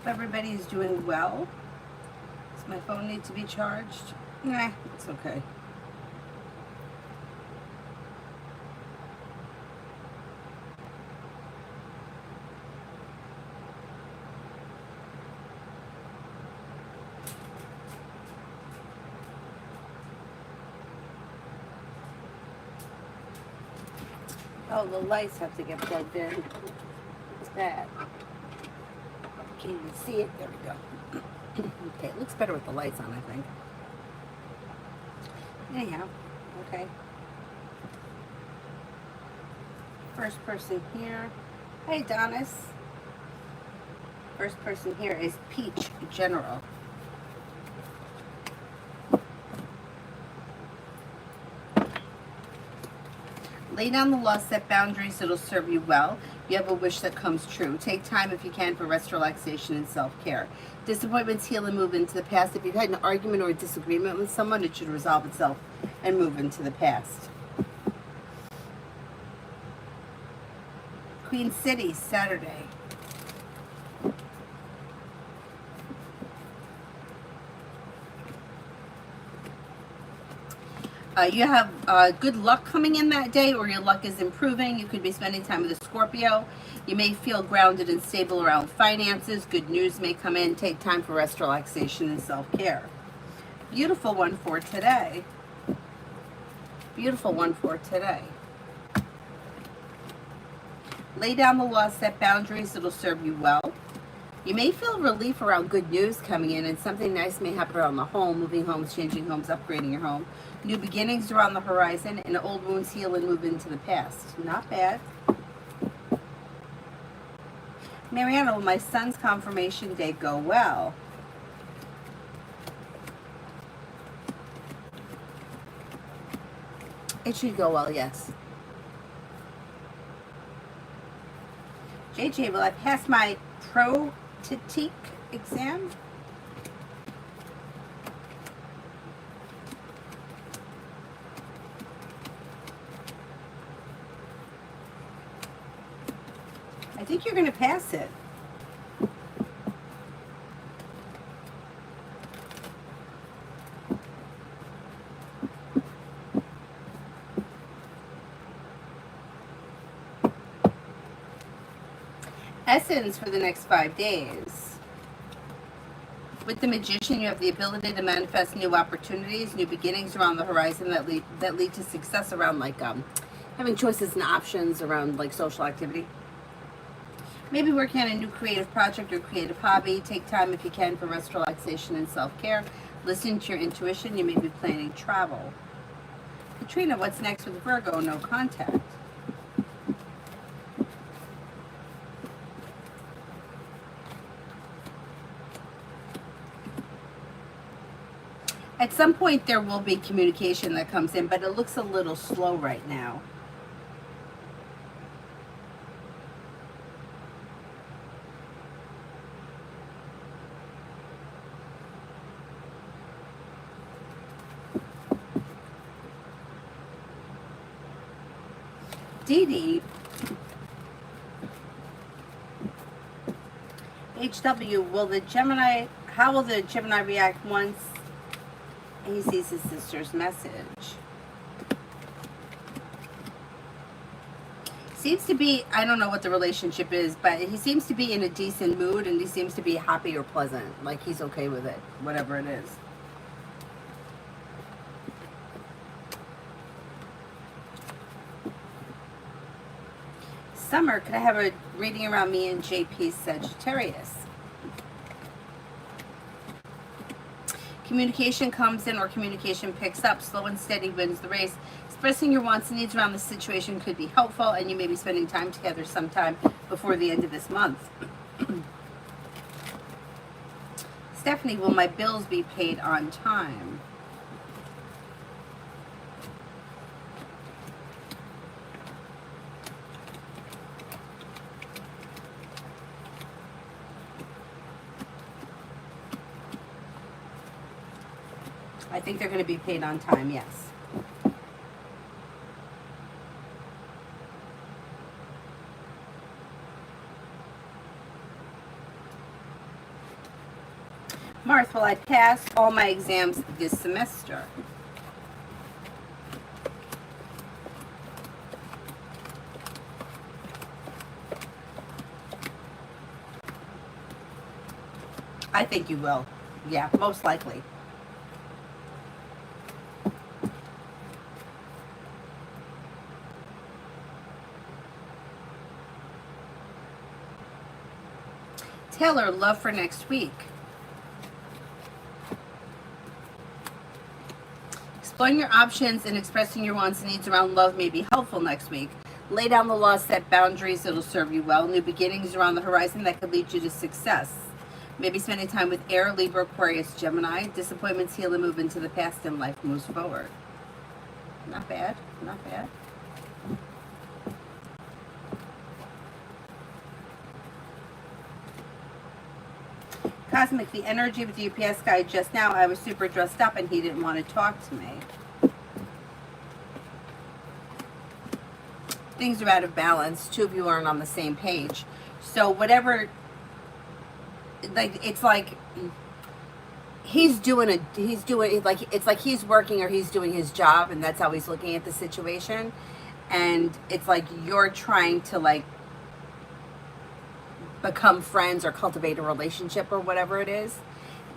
Hope everybody is doing well. Does my phone need to be charged? Nah, it's okay. Oh, the lights have to get plugged in. It's bad. Can't even see it. There we go. Okay, it looks better with the lights on, I think. Anyhow, okay. First person here. Hey, Donis. First person here is Peach General. Lay down the law, set boundaries, it'll serve you well. You have a wish that comes true. Take time if you can for rest, relaxation, and self-care. Disappointments heal and move into the past. If you've had an argument or a disagreement with someone, it should resolve itself and move into the past. Queen City, Saturday. You have good luck coming in that day, or your luck is improving. You could be spending time with a Scorpio. You may feel grounded and stable around finances. Good news may come in. Take time for rest, relaxation, and self-care. Beautiful one for today. Beautiful one for today. Lay down the law, set boundaries. It'll serve you well. You may feel relief around good news coming in, and something nice may happen around the home, moving homes, changing homes, upgrading your home. New beginnings are on the horizon, and old wounds heal and move into the past. Not bad. Mariana, will my son's confirmation day go well? It should go well, yes. JJ, will I pass my pro-tetique exam? I think you're going to pass it. Essence for the next 5 days. With the Magician, you have the ability to manifest new opportunities, new beginnings around the horizon that lead to success around like having choices and options around like social activity. Maybe working on a new creative project or creative hobby. Take time if you can for rest, relaxation, and self-care. Listen to your intuition. You may be planning travel. Katrina, what's next with Virgo? No contact. At some point there will be communication that comes in, but it looks a little slow right now. Dee Dee, HW, how will the Gemini react once he sees his sister's message? Seems to be, I don't know what the relationship is, but he seems to be in a decent mood, and he seems to be happy or pleasant. Like he's okay with it, whatever it is. Summer, could I have a reading around me and JP Sagittarius? Communication comes in or communication picks up. Slow and steady wins the race. Expressing your wants and needs around the situation could be helpful, and you may be spending time together sometime before the end of this month. Stephanie, will my bills be paid on time? I think they're going to be paid on time, yes. Mars, will I pass all my exams this semester? I think you will. Yeah, most likely. Taylor, love for next week. Exploring your options and expressing your wants and needs around love may be helpful next week. Lay down the law, set boundaries, it'll serve you well. New beginnings are on the horizon that could lead you to success. Maybe spending time with Air, Libra, Aquarius, Gemini. Disappointments heal and move into the past and life moves forward. Not bad, not bad. Cosmic, the energy with the UPS guy just now, I was super dressed up and he didn't want to talk to me. Things are out of balance. Two of you aren't on the same page. So whatever, like, it's like it's like he's working or he's doing his job, and that's how he's looking at the situation. And it's like you're trying to like become friends or cultivate a relationship or whatever it is,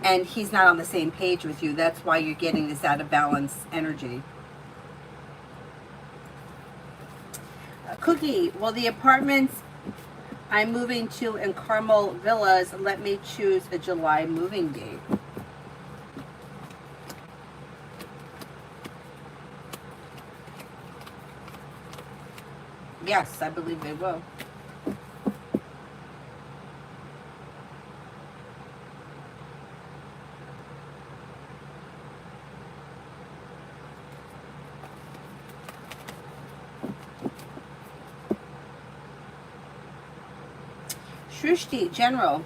and he's not on the same page with you. That's why you're getting this out of balance energy. Cookie, well, the apartments I'm moving to in Carmel Villas let me choose a July moving date. Yes, I believe they will. Shrishti, General.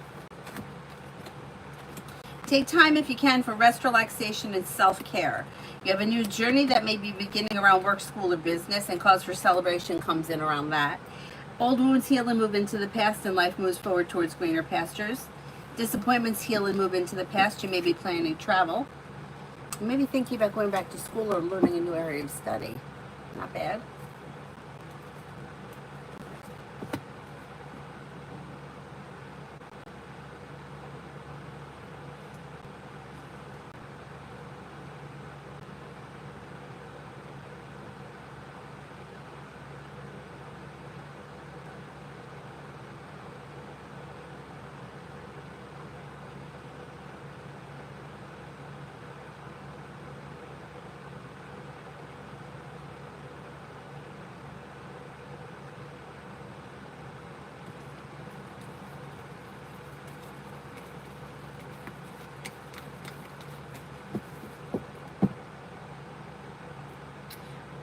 Take time if you can for rest, relaxation, and self-care. You have a new journey that may be beginning around work, school, or business, and cause for celebration comes in around that. Old wounds heal and move into the past, and life moves forward towards greener pastures. Disappointments heal and move into the past. You may be planning travel. You may be thinking about going back to school or learning a new area of study. Not bad.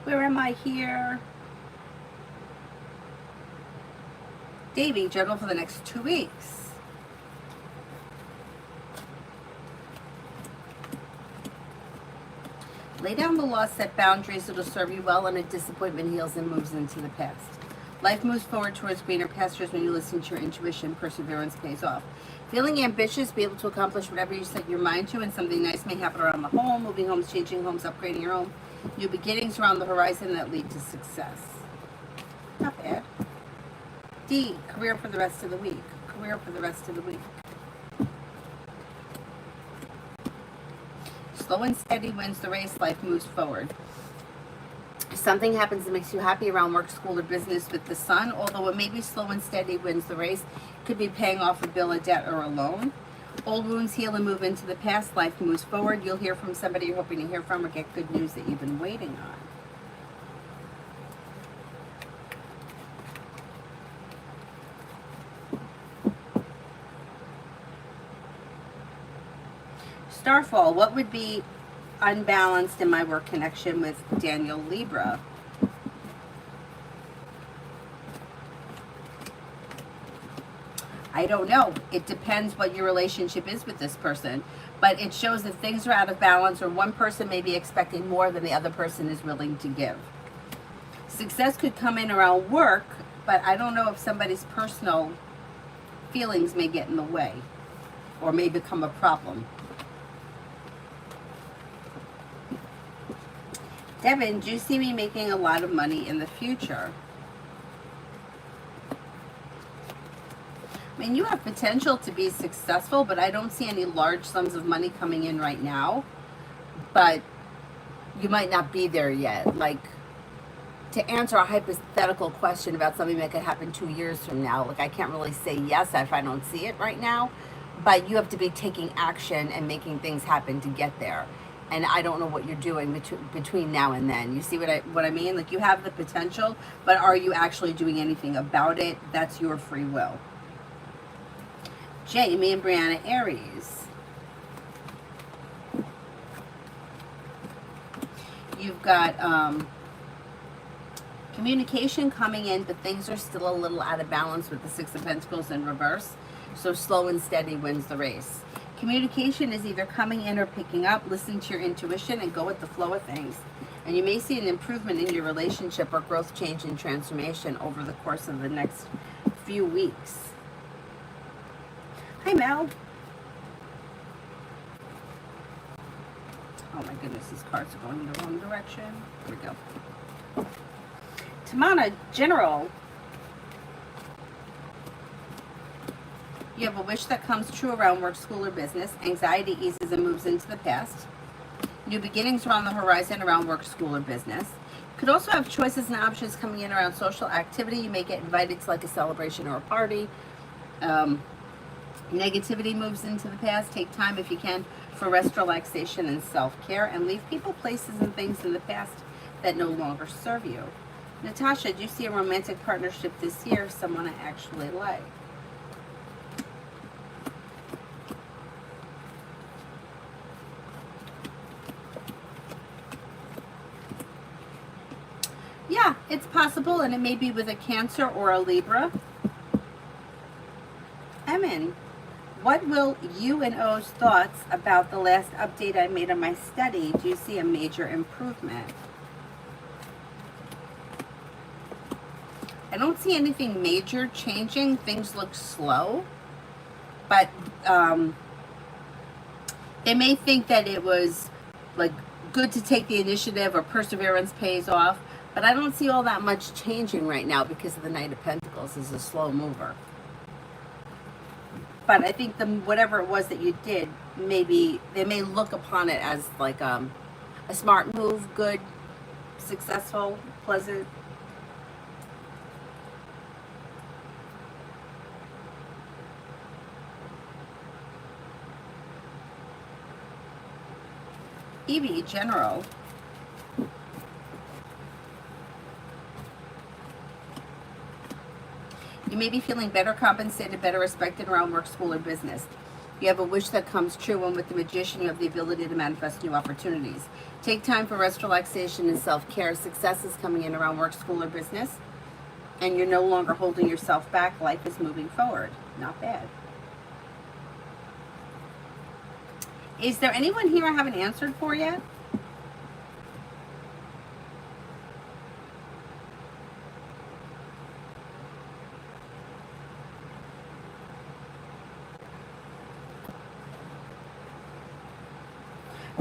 Where am I here? Davy, General, for the next 2 weeks. Lay down the law, set boundaries, it'll serve you well, and a disappointment heals and moves into the past. Life moves forward towards greener pastures when you listen to your intuition. Perseverance pays off. Feeling ambitious, be able to accomplish whatever you set your mind to, and something nice may happen around the home, moving homes, changing homes, upgrading your home. New beginnings around the horizon that lead to success. Not bad. D, career for the rest of the week. Career for the rest of the week. Slow and steady wins the race. Life moves forward. Something happens that makes you happy around work, school, or business with the sun. Although it may be slow and steady wins the race. Could be paying off a bill, a debt, or a loan. Old wounds heal and move into the past. Life moves forward. You'll hear from somebody you're hoping to hear from or get good news that you've been waiting on. Starfall, what would be unbalanced in my work connection with Daniel Libra? I don't know. It depends what your relationship is with this person. But it shows that things are out of balance, or one person may be expecting more than the other person is willing to give. Success could come in around work, but I don't know if somebody's personal feelings may get in the way. or may become a problem. Devin, do you see me making a lot of money in the future? I mean, you have potential to be successful, but I don't see any large sums of money coming in right now. But you might not be there yet. Like, to answer a hypothetical question about something that could happen 2 years from now, like, I can't really say yes if I don't see it right now. But you have to be taking action and making things happen to get there. And I don't know what you're doing between now and then. You see what I mean? Like, you have the potential, but are you actually doing anything about it? That's your free will. Jamie and Brianna, Aries. You've got communication coming in, but things are still a little out of balance with the Six of Pentacles in reverse. So slow and steady wins the race. Communication is either coming in or picking up. Listen to your intuition and go with the flow of things. And you may see an improvement in your relationship or growth, change, and transformation over the course of the next few weeks. Hi, Mel. Oh my goodness, these cards are going in the wrong direction. Here we go. Tamana, General. You have a wish that comes true around work, school, or business. Anxiety eases and moves into the past. New beginnings are on the horizon around work, school, or business. You could also have choices and options coming in around social activity. You may get invited to like a celebration or a party. Negativity moves into the past. Take time if you can for rest, relaxation, and self-care. And leave people, places, and things in the past that no longer serve you. Natasha, do you see a romantic partnership this year? Someone I actually like. Yeah, it's possible, and it may be with a Cancer or a Libra. Emin, what will you and O's thoughts about the last update I made on my study? Do you see a major improvement? I don't see anything major changing. Things look slow, but they may think that it was like good to take the initiative or perseverance pays off, but I don't see all that much changing right now because of the Knight of Pentacles is a slow mover. But I think whatever it was that you did, maybe they may look upon it as like a smart move, good, successful, pleasant. Evie, General. You may be feeling better compensated, better respected around work, school, or business. You have a wish that comes true, and with the Magician, you have the ability to manifest new opportunities. Take time for rest, relaxation, and self-care. Success is coming in around work, school, or business, and you're no longer holding yourself back. Life is moving forward. Not bad. Is there anyone here I haven't answered for yet?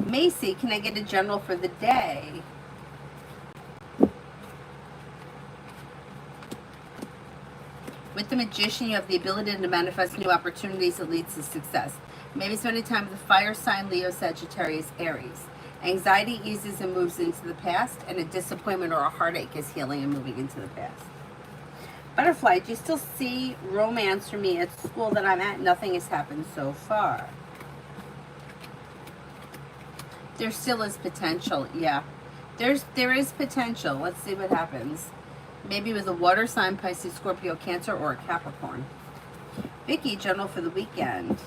Macy, can I get a general for the day? With the Magician, you have the ability to manifest new opportunities that leads to success. Maybe spending time with the fire sign, Leo, Sagittarius, Aries. Anxiety eases and moves into the past, and a disappointment or a heartache is healing and moving into the past. Butterfly, do you still see romance for me at school that I'm at? Nothing has happened so far. There still is potential, yeah. There is potential. Let's see what happens. Maybe with a water sign, Pisces, Scorpio, Cancer, or a Capricorn. Vicky, general for the weekend.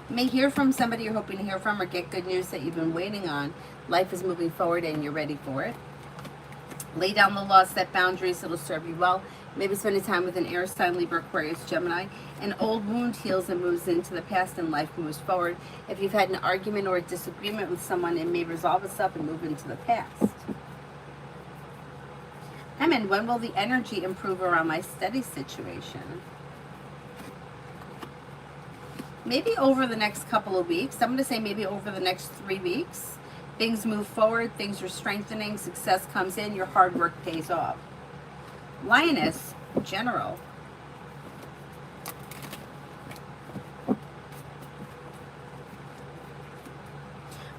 You may hear from somebody you're hoping to hear from or get good news that you've been waiting on. Life is moving forward and you're ready for it. Lay down the law, set boundaries, it'll serve you well. Maybe spending time with an air sign, Libra, Aquarius, Gemini. An old wound heals and moves into the past and life moves forward. If you've had an argument or a disagreement with someone, it may resolve itself and move into the past. Diamond, when will the energy improve around my steady situation? Maybe over the next couple of weeks. I'm going to say maybe over the next 3 weeks. Things move forward, things are strengthening, success comes in, your hard work pays off. Lioness, general.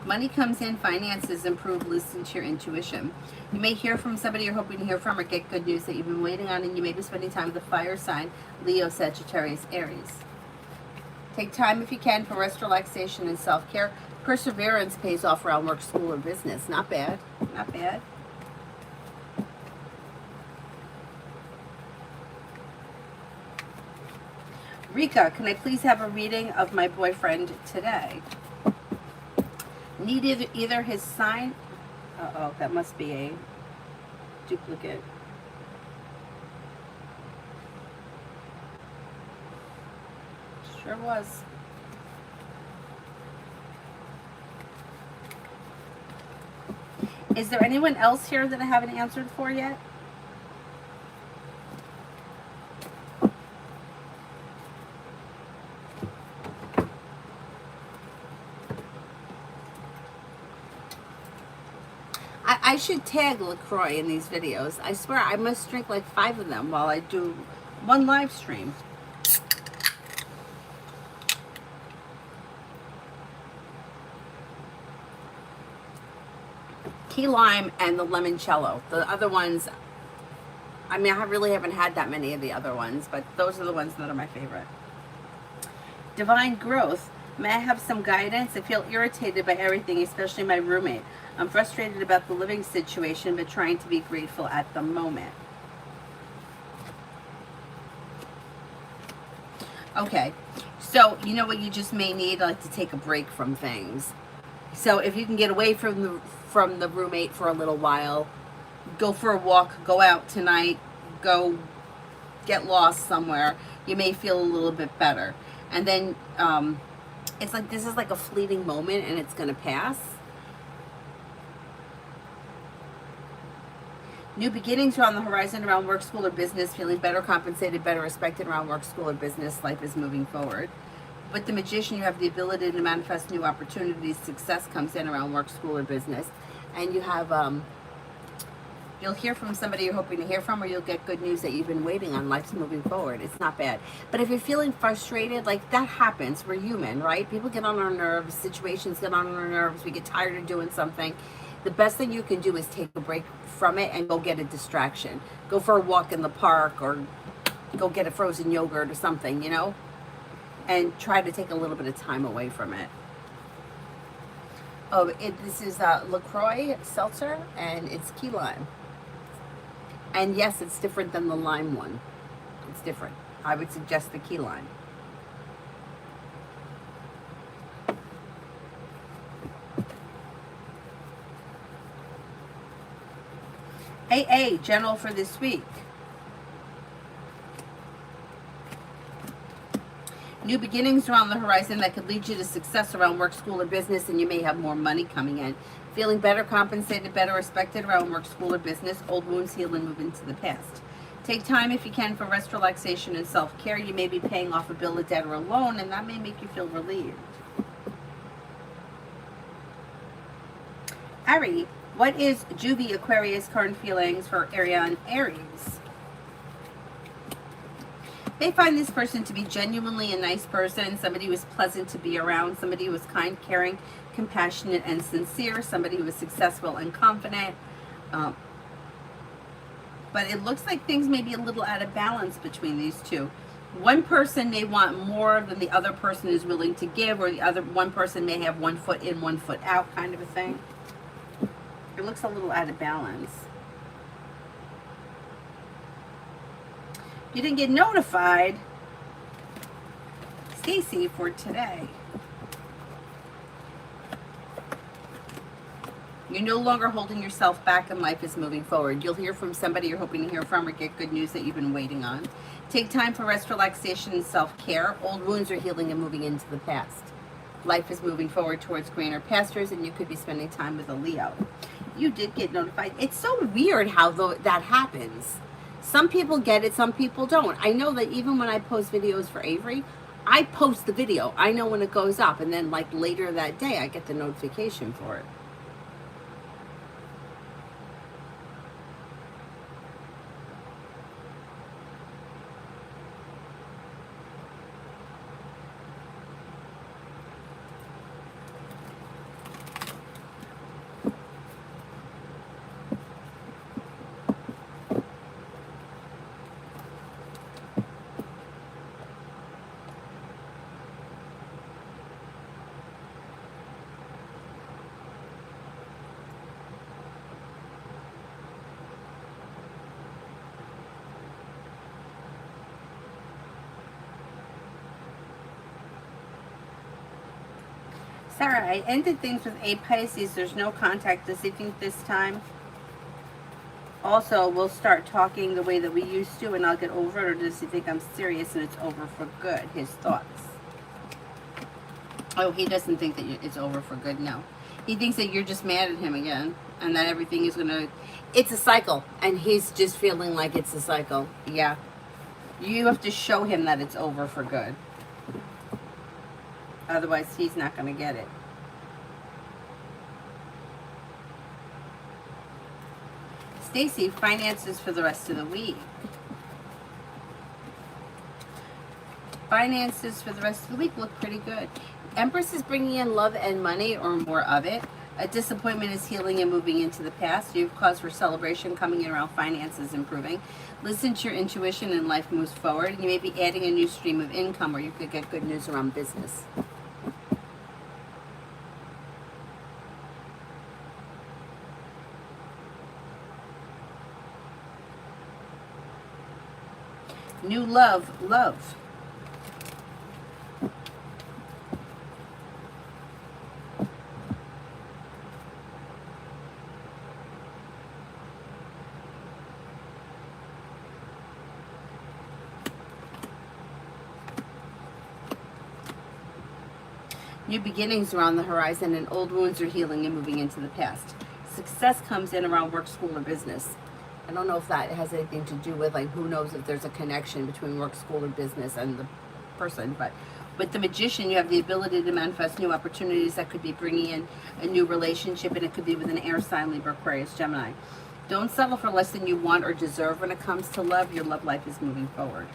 Money comes in, finances improve, listen to your intuition. You may hear from somebody you're hoping to hear from or get good news that you've been waiting on, and you may be spending time with the fire sign, Leo, Sagittarius, Aries. Take time if you can for rest, relaxation, and self-care. Perseverance pays off around work, school, or business. Not bad. Not bad. Rika, can I please have a reading of my boyfriend today? Need either his sign. Uh-oh, that must be a duplicate. Sure was. Is there anyone else here that I haven't answered for yet? I should tag LaCroix in these videos. I swear I must drink like 5 of them while I do one live stream. Key lime and the limoncello. The other ones, I mean, I really haven't had that many of the other ones, but those are the ones that are my favorite. Divine growth. May I have some guidance? I feel irritated by everything, especially my roommate. I'm frustrated about the living situation, but trying to be grateful at the moment. Okay, so you know what you just may need, like, to take a break from things. So if you can get away from the roommate for a little while, go for a walk, go out tonight, go get lost somewhere, you may feel a little bit better. And then it's like this is like a fleeting moment and it's going to pass. New beginnings are on the horizon around work, school, or business. Feeling better compensated, better respected around work, school, or business. Life is moving forward. With the Magician, you have the ability to manifest new opportunities. Success comes in around work, school, or business. And you have, you'll hear from somebody you're hoping to hear from, or you'll get good news that you've been waiting on. Life's moving forward. It's not bad. But if you're feeling frustrated, like, that happens. We're human, right? People get on our nerves. Situations get on our nerves. We get tired of doing something. The best thing you can do is take a break from it and go get a distraction. Go for a walk in the park, or go get a frozen yogurt or something, you know? And try to take a little bit of time away from it. Oh, this is LaCroix seltzer, and it's key lime. And yes, it's different than the lime one. It's different. I would suggest the key lime. AA, general for this week. New beginnings are on the horizon that could lead you to success around work, school, or business, and you may have more money coming in. Feeling better compensated, better respected around work, school, or business. Old wounds heal and move into the past. Take time if you can for rest, relaxation, and self-care. You may be paying off a bill, a debt, or a loan, and that may make you feel relieved. Ari, what is Juvie Aquarius current feelings for Ariane Aries? They find this person to be genuinely a nice person, somebody who is pleasant to be around, somebody who is kind, caring, compassionate, and sincere, somebody who is successful and confident. But it looks like things may be a little out of balance between these two. One person may want more than the other person is willing to give, or one person may have 1 foot in, 1 foot out kind of a thing. It looks a little out of balance. You didn't get notified, Stacy, for today. You're no longer holding yourself back, and life is moving forward. You'll hear from somebody you're hoping to hear from, or get good news that you've been waiting on. Take time for rest, relaxation, and self-care. Old wounds are healing and moving into the past. Life is moving forward towards greener pastures, and you could be spending time with a Leo. You did get notified. It's so weird how that happens. Some people get it, some people don't. I know that even when I post videos for Avery, I post the video. I know when it goes up, and then like later that day, I get the notification for it. Sarah, I ended things with a Pisces. There's no contact. Does he think this time? Also, we'll start talking the way that we used to and I'll get over it, or does he think I'm serious and it's over for good? His thoughts. Oh, he doesn't think that it's over for good, no. He thinks that you're just mad at him again and that everything is gonna, it's a cycle and he's just feeling like it's a cycle. Yeah. You have to show him that it's over for good. Otherwise, he's not gonna get it. Stacy, finances for the rest of the week. Finances for the rest of the week look pretty good. Empress is bringing in love and money, or more of it. A disappointment is healing and moving into the past. You have cause for celebration coming in around finances improving. Listen to your intuition and life moves forward. You may be adding a new stream of income, or you could get good news around business. New love, love. New beginnings are on the horizon and old wounds are healing and moving into the past. Success comes in around work, school, or business. I don't know if that has anything to do with, like, who knows if there's a connection between work, school, or business and the person. But with the Magician, you have the ability to manifest new opportunities that could be bringing in a new relationship, and it could be with an air sign, Libra, Aquarius, Gemini. Don't settle for less than you want or deserve when it comes to love. Your love life is moving forward.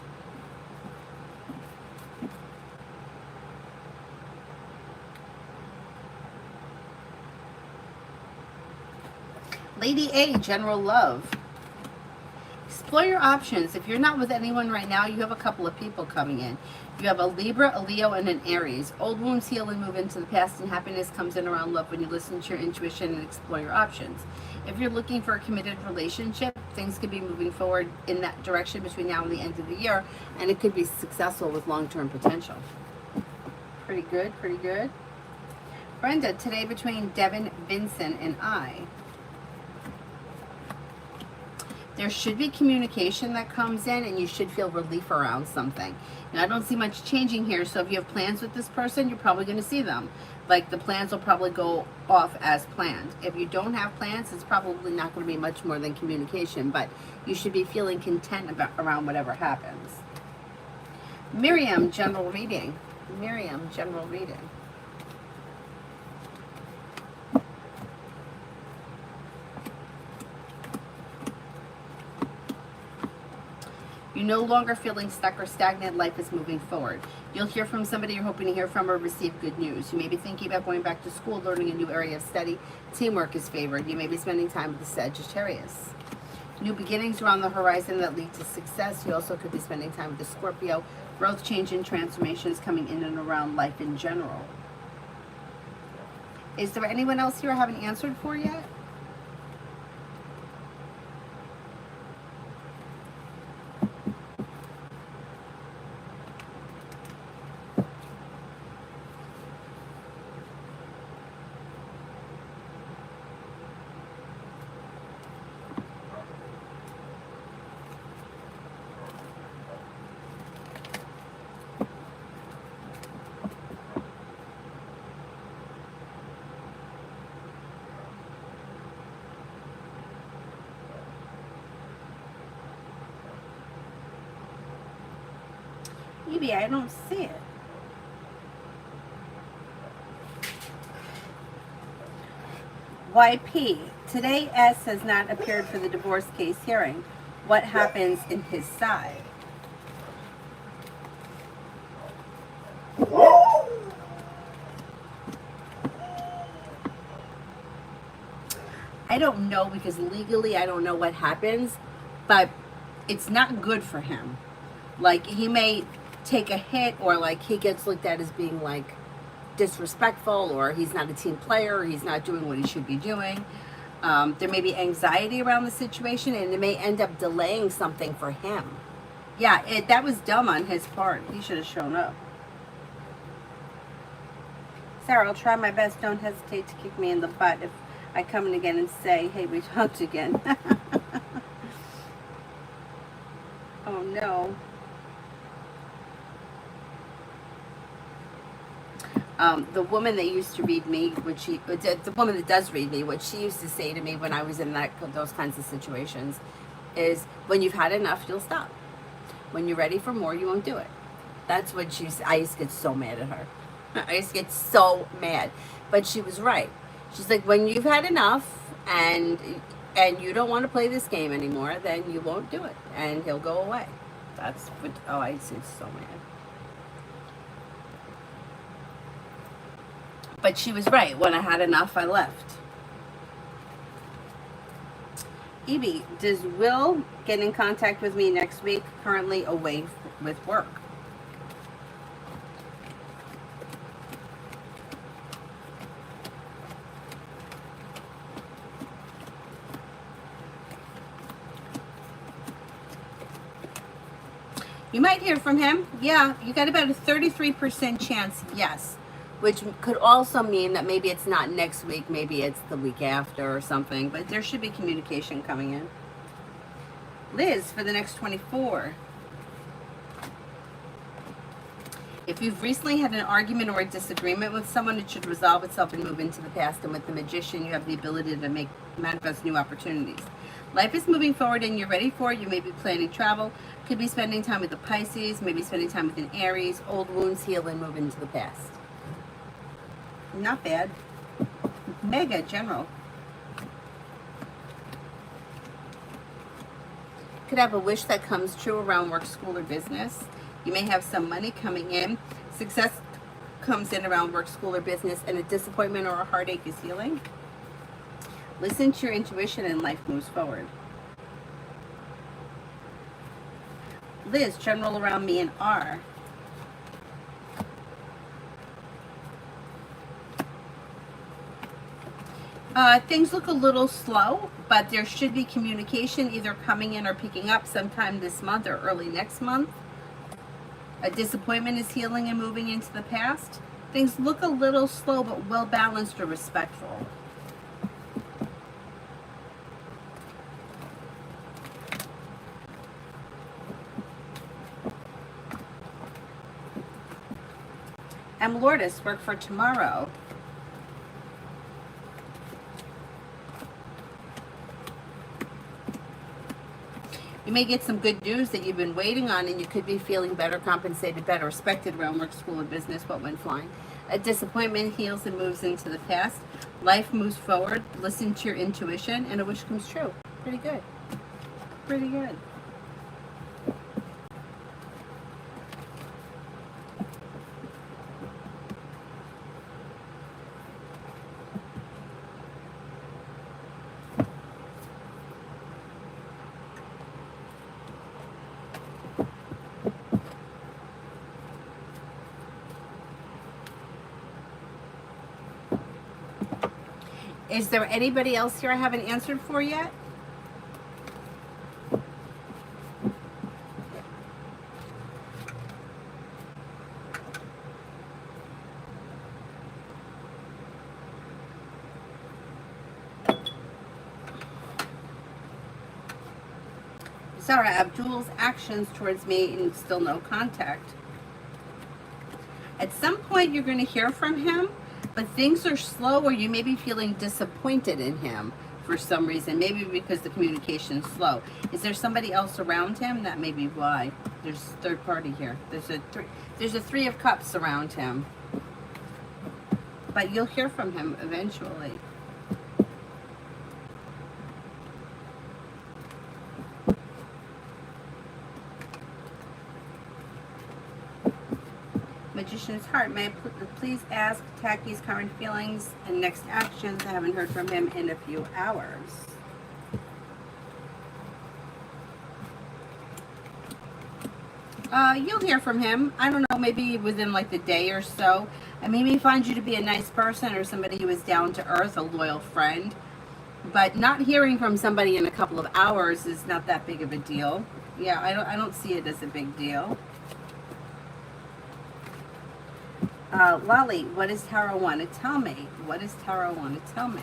Lady A, general love. Explore your options. If you're not with anyone right now, you have a couple of people coming in. You have a Libra, a Leo, and an Aries. Old wounds heal and move into the past, and happiness comes in around love when you listen to your intuition and explore your options. If you're looking for a committed relationship, things could be moving forward in that direction between now and the end of the year, and it could be successful with long-term potential. Pretty good, pretty good. Brenda, today between Devin, Vincent, and I, there should be communication that comes in and you should feel relief around something. Now, I don't see much changing here, so if you have plans with this person, you're probably going to see them. Like, the plans will probably go off as planned. If you don't have plans, it's probably not going to be much more than communication, but you should be feeling content around whatever happens. Miriam, general reading. Miriam, general reading. You're no longer feeling stuck or stagnant. Life is moving forward. You'll hear from somebody you're hoping to hear from or receive good news. You may be thinking about going back to school, learning a new area of study. Teamwork is favored. You may be spending time with the Sagittarius. New beginnings are on the horizon that lead to success. You also could be spending time with the Scorpio. Growth, change, and transformation is coming in and around life in general. Is there anyone else here I haven't answered for yet? Maybe I don't see it. YP. Today S has not appeared for the divorce case hearing. What happens in his side? I don't know, because legally I don't know what happens, but it's not good for him. Like, he may take a hit, or like he gets looked at as being like disrespectful, or he's not a team player, or he's not doing what he should be doing. There may be anxiety around the situation, and it may end up delaying something for him. Yeah, that was dumb on his part. He should have shown up. Sarah, I'll try my best. Don't hesitate to kick me in the butt if I come in again and say, hey, we talked again. Oh, no. The woman that used to read me, the woman that does read me, what she used to say to me when I was in those kinds of situations is, when you've had enough, you'll stop. When you're ready for more, you won't do it. That's what I used to get so mad at her. I used to get so mad. But she was right. She's like, when you've had enough and you don't want to play this game anymore, then you won't do it, and he'll go away. That's what, oh, I used to get so mad. But she was right. When I had enough, I left. Evie, does Will get in contact with me next week? Currently away with work. You might hear from him. Yeah, you got about a 33% chance, yes. Which could also mean that maybe it's not next week, maybe it's the week after or something. But there should be communication coming in. Liz, for the next 24. If you've recently had an argument or a disagreement with someone, it should resolve itself and move into the past. And with the Magician, you have the ability to manifest new opportunities. Life is moving forward and you're ready for it. You may be planning travel. Could be spending time with the Pisces. Maybe spending time with an Aries. Old wounds heal and move into the past. Not bad. Mega general. Could have a wish that comes true around work, school, or business. You may have some money coming in. Success comes in around work, school, or business, and a disappointment or a heartache is healing. Listen to your intuition and life moves forward. Liz, general around me and R. Things look a little slow, but there should be communication either coming in or picking up sometime this month or early next month. A disappointment is healing and moving into the past. Things look a little slow, but well balanced or respectful. M. Lourdes, work for tomorrow. You may get some good news that you've been waiting on, and you could be feeling better, compensated, better respected around work, school, and business. What went flying? A disappointment heals and moves into the past. Life moves forward. Listen to your intuition, and a wish comes true. Pretty good. Pretty good. Is there anybody else here I haven't answered for yet? Sarah, Abdul's actions towards me and still no contact. At some point you're going to hear from him, but things are slow, or you may be feeling disappointed in him for some reason. Maybe because the communication is slow. Is there somebody else around him? That may be why. There's third party here. There's a three of cups around him. But you'll hear from him eventually. Magician's heart. May I please ask Tacky's current feelings and next actions? I haven't heard from him in a few hours. You'll hear from him. I don't know, maybe within like the day or so. I mean, he finds you to be a nice person or somebody who is down to earth, a loyal friend. But not hearing from somebody in a couple of hours is not that big of a deal. Yeah, I don't see it as a big deal. Lolly, what does Tarot want to tell me? What does Tarot want to tell me?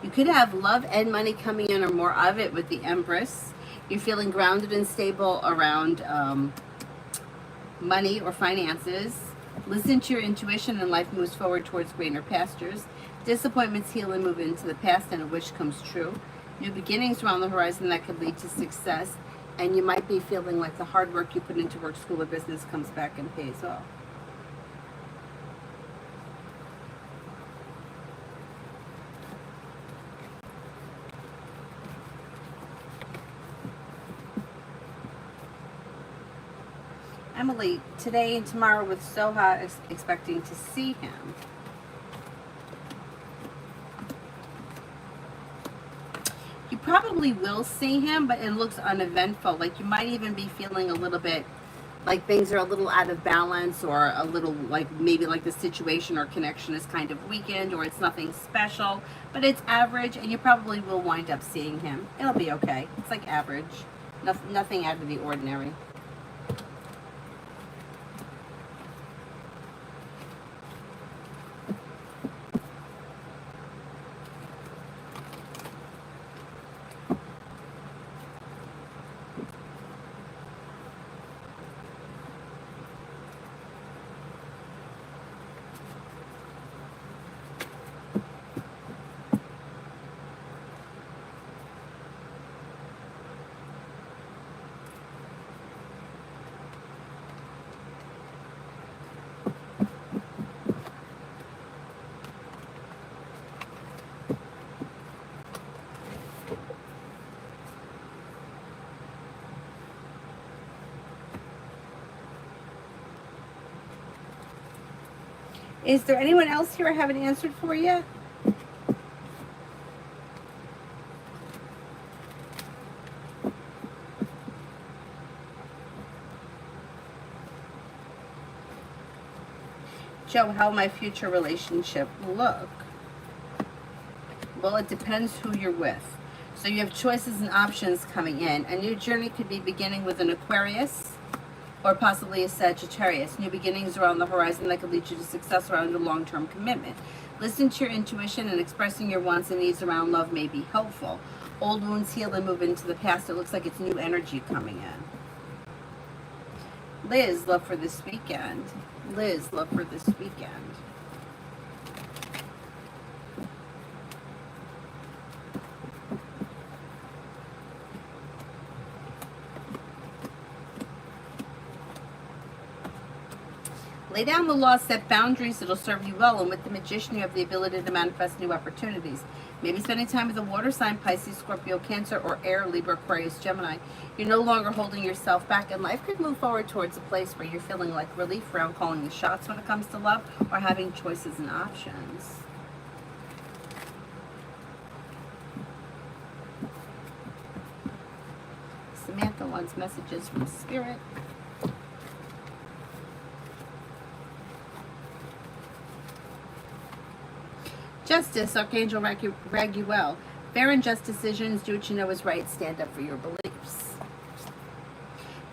You could have love and money coming in or more of it with the Empress. You're feeling grounded and stable around money or finances. Listen to your intuition and life moves forward towards greener pastures. Disappointments heal and move into the past and a wish comes true. New beginnings are on the horizon that could lead to success. And you might be feeling like the hard work you put into work, school, or business comes back and pays off. Emily, today and tomorrow with Soha is expecting to see him. You probably will see him, but it looks uneventful. Like you might even be feeling a little bit like things are a little out of balance, or a little like maybe like the situation or connection is kind of weakened, or it's nothing special, but it's average, and you probably will wind up seeing him. It'll be okay. It's like average. Nothing out of the ordinary. Is there anyone else here I haven't answered for yet? Joe, how will my future relationship look? Well, it depends who you're with. So you have choices and options coming in. A new journey could be beginning with an Aquarius or possibly a Sagittarius. New beginnings are on the horizon that could lead you to success around a long-term commitment. Listen to your intuition, and expressing your wants and needs around love may be helpful. Old wounds heal and move into the past. It looks like it's new energy coming in. Liz, love for this weekend. Liz, love for this weekend. Lay down the law, set boundaries, it'll serve you well. And with the Magician, you have the ability to manifest new opportunities. Maybe spending time with a water sign, Pisces, Scorpio, Cancer, or Air, Libra, Aquarius, Gemini. You're no longer holding yourself back, and life could move forward towards a place where you're feeling like relief around calling the shots when it comes to love, or having choices and options. Samantha wants messages from Spirit. Justice, Archangel Raguel. Fair and just decisions, do what you know is right, stand up for your beliefs.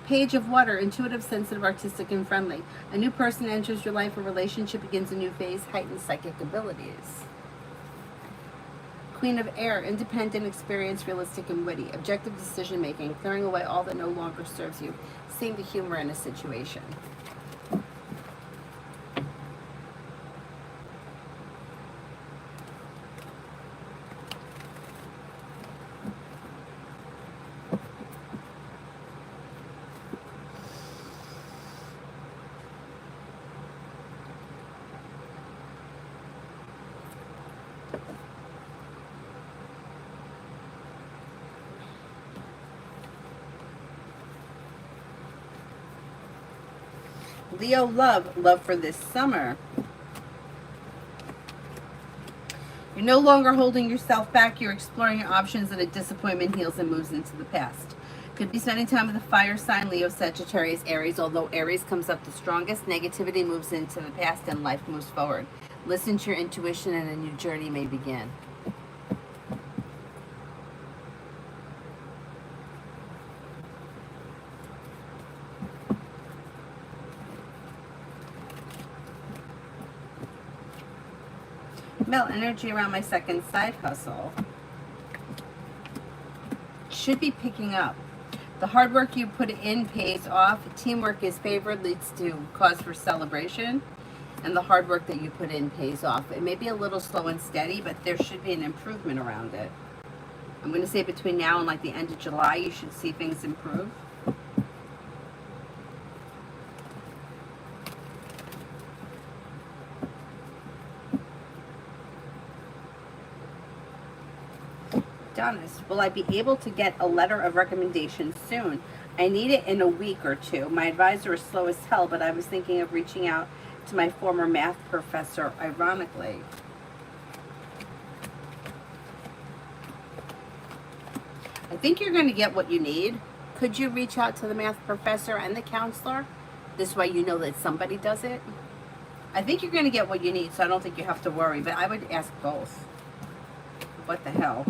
Page of Water, intuitive, sensitive, artistic, and friendly. A new person enters your life, a relationship begins a new phase, heightened psychic abilities. Queen of Air, independent, experienced, realistic, and witty. Objective decision making, clearing away all that no longer serves you. Seeing the humor in a situation. Leo, love for this summer. You're no longer holding yourself back. You're exploring your options, and a disappointment heals and moves into the past. Could be spending time with a fire sign, Leo, Sagittarius, Aries. Although Aries comes up the strongest, negativity moves into the past and life moves forward. Listen to your intuition and a new journey may begin. Male energy around my second side hustle should be picking up. The hard work you put in pays off. Teamwork is favored, leads to cause for celebration. And the hard work that you put in pays off. It may be a little slow and steady, but there should be an improvement around it. I'm going to say between now and like the end of July, you should see things improve. Honest. Will I be able to get a letter of recommendation soon? I need it in a week or two. My advisor is slow as hell, but I was thinking of reaching out to my former math professor, ironically. I think you're going to get what you need. Could you reach out to the math professor and the counselor? This way you know that somebody does it. I think you're going to get what you need, so I don't think you have to worry, but I would ask both. What the hell?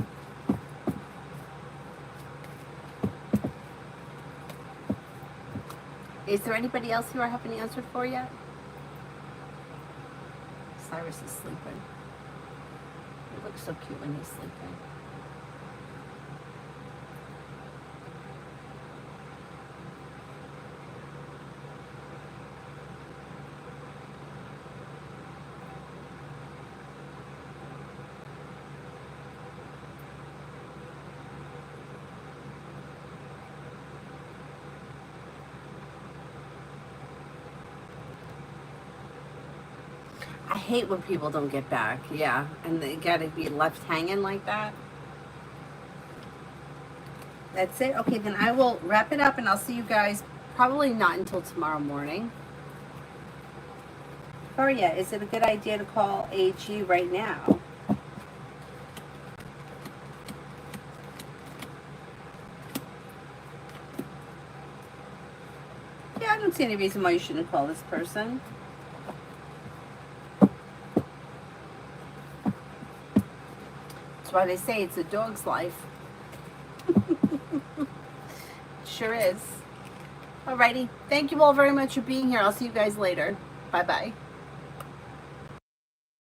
Is there anybody else here I haven't answered for yet? Cyrus is sleeping. He looks so cute when he's sleeping. I hate when people don't get back, yeah, and they gotta be left hanging like that. That's it. Okay, then I will wrap it up, and I'll see you guys probably not until tomorrow morning. Faria, is it a good idea to call AG right now? Yeah, I don't see any reason why you shouldn't call this person. That's why they say it's a dog's life. Sure is. Alrighty. Thank you all very much for being here. I'll see you guys later. Bye-bye.